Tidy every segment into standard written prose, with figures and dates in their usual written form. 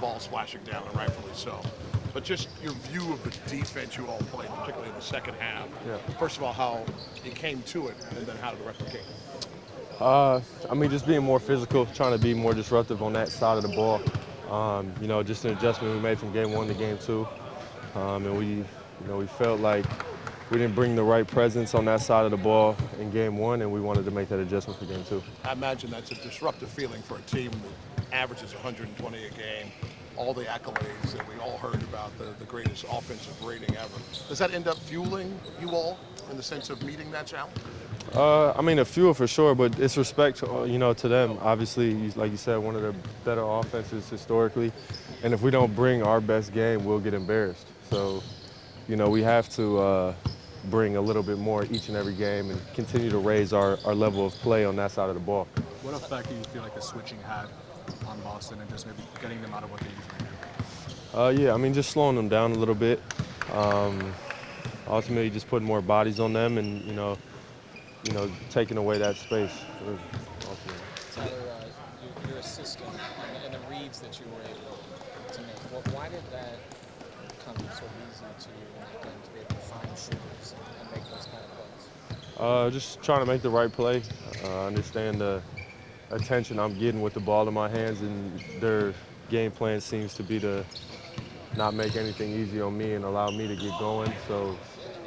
ball splashing down, and rightfully so. But just your view of the defense you all played, particularly in the second half. Yeah. First of all, how you came to it, and then how to replicate. I mean, just being more physical, trying to be more disruptive on that side of the ball. Just an adjustment we made from game one to game two. And we felt like we didn't bring the right presence on that side of the ball in game one, and we wanted to make that adjustment for game two. I imagine that's a disruptive feeling for a team that averages 120 a game, all the accolades that we all heard about, the greatest offensive rating ever. Does that end up fueling you all in the sense of meeting that challenge? I mean, a few for sure, but it's respect, to them. Obviously, like you said, one of the better offenses historically, and if we don't bring our best game, we'll get embarrassed. So, we have to bring a little bit more each and every game and continue to raise our level of play on that side of the ball. What effect do you feel like the switching had on Boston and just maybe getting them out of what they usually do? Yeah, I mean, just slowing them down a little bit. Ultimately, just putting more bodies on them and, taking away that space. Tyler, your assistant and the reads that you were able to make, why did that come so easy to you in that game to be able to find shooters and make those kind of plays? Just trying to make the right play, understand the attention I'm getting with the ball in my hands, and their game plan seems to be to not make anything easy on me and allow me to get going, so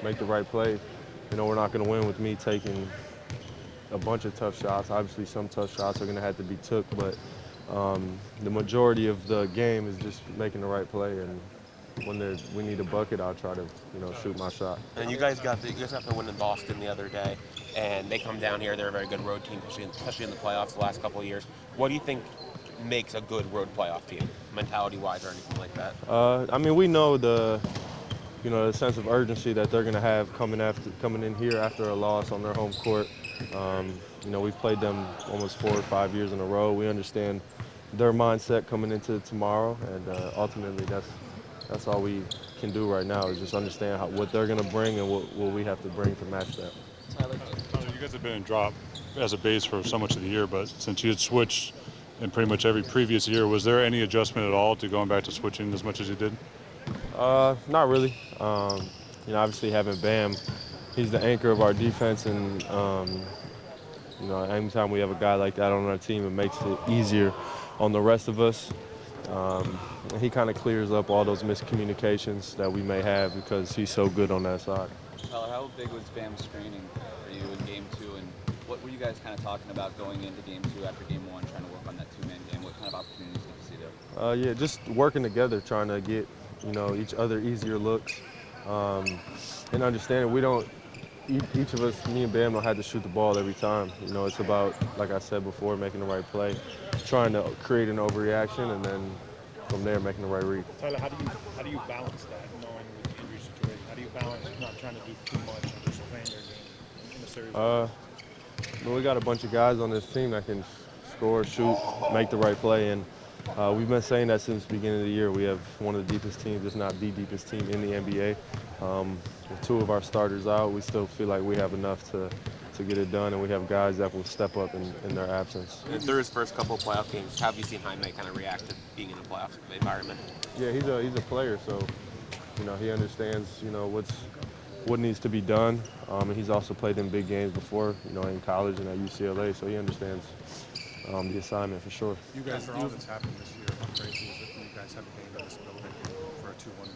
make the right play. We're not going to win with me taking a bunch of tough shots. Obviously, some tough shots are going to have to be took, but the majority of the game is just making the right play, and when we need a bucket, I'll try to, shoot my shot. And you guys got the win in Boston the other day, and they come down here. They're a very good road team, especially in the playoffs the last couple of years. What do you think makes a good road playoff team, mentality-wise or anything like that? I mean, we know the sense of urgency that they're going to have coming in here after a loss on their home court. We've played them almost 4 or 5 years in a row. We understand their mindset coming into tomorrow, and ultimately that's all we can do right now is just understand what they're going to bring and what we have to bring to match that. Tyler, You guys have been in drop as a base for so much of the year, but since you had switched in pretty much every previous year, was there any adjustment at all to going back to switching as much as you did? Not really. Obviously having Bam, he's the anchor of our defense, and anytime we have a guy like that on our team, it makes it easier on the rest of us. And he kind of clears up all those miscommunications that we may have because he's so good on that side. Tyler, how big was Bam's training for you in Game 2, and what were you guys kind of talking about going into Game 2 after Game 1, trying to work on that two-man game? What kind of opportunities did you see there? Yeah, just working together, trying to get each other easier looks, and understanding each of us, me and Bam, don't have to shoot the ball every time. It's about, like I said before, making the right play, trying to create an overreaction, and then from there making the right read. Tyler, how do you balance that, knowing with the injury situation? How do you balance not trying to do too much and just playing your game in the series? We got a bunch of guys on this team that can score, shoot, make the right play, and we've been saying that since the beginning of the year. We have one of the deepest teams, if not the deepest team in the NBA. With 2 of our starters out, we still feel like we have enough to get it done, and we have guys that will step up in their absence. And through his first couple of playoff games, how have you seen Jaime kind of react to being in a playoff environment? Yeah, he's a player, so he understands what needs to be done, and he's also played in big games before, in college and at UCLA, so he understands the assignment for sure. You guys, for all that's happened this year, how crazy is it when you guys have a game in this building for a 2-1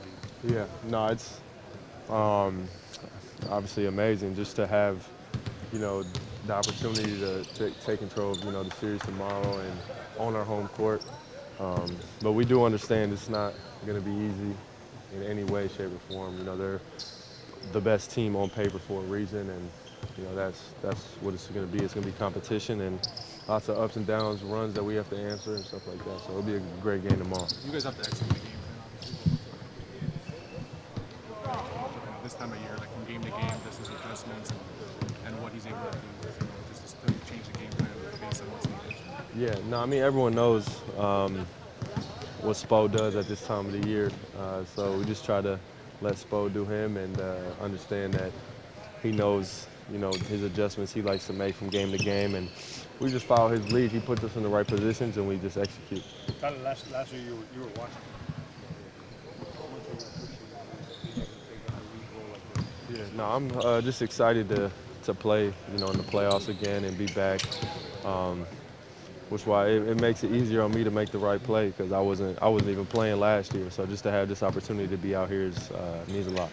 lead? Yeah, no, it's obviously amazing just to have, the opportunity to take control of, the series tomorrow and on our home court. But we do understand it's not going to be easy in any way, shape, or form. They're the best team on paper for a reason, and that's what it's going to be. It's going to be competition and lots of ups and downs, runs that we have to answer and stuff like that. So it'll be a great game tomorrow. You guys have to execute the game plan, obviously. This time of year, like from game to game, just his adjustments and what he's able to do, just to change the game plan based on what's needed. Yeah, no, I mean, everyone knows what Spo does at this time of the year. So we just try to let Spo do him and understand that he knows you know, his adjustments he likes to make from game to game, and we just follow his lead. He puts us in the right positions, and we just execute. Tyler, last year you were watching. How much of you appreciate being able to take on a lead role like this? Yeah, no, I'm just excited to play, you know, in the playoffs again and be back. Which why it makes it easier on me to make the right play because I wasn't even playing last year. So just to have this opportunity to be out here means a lot.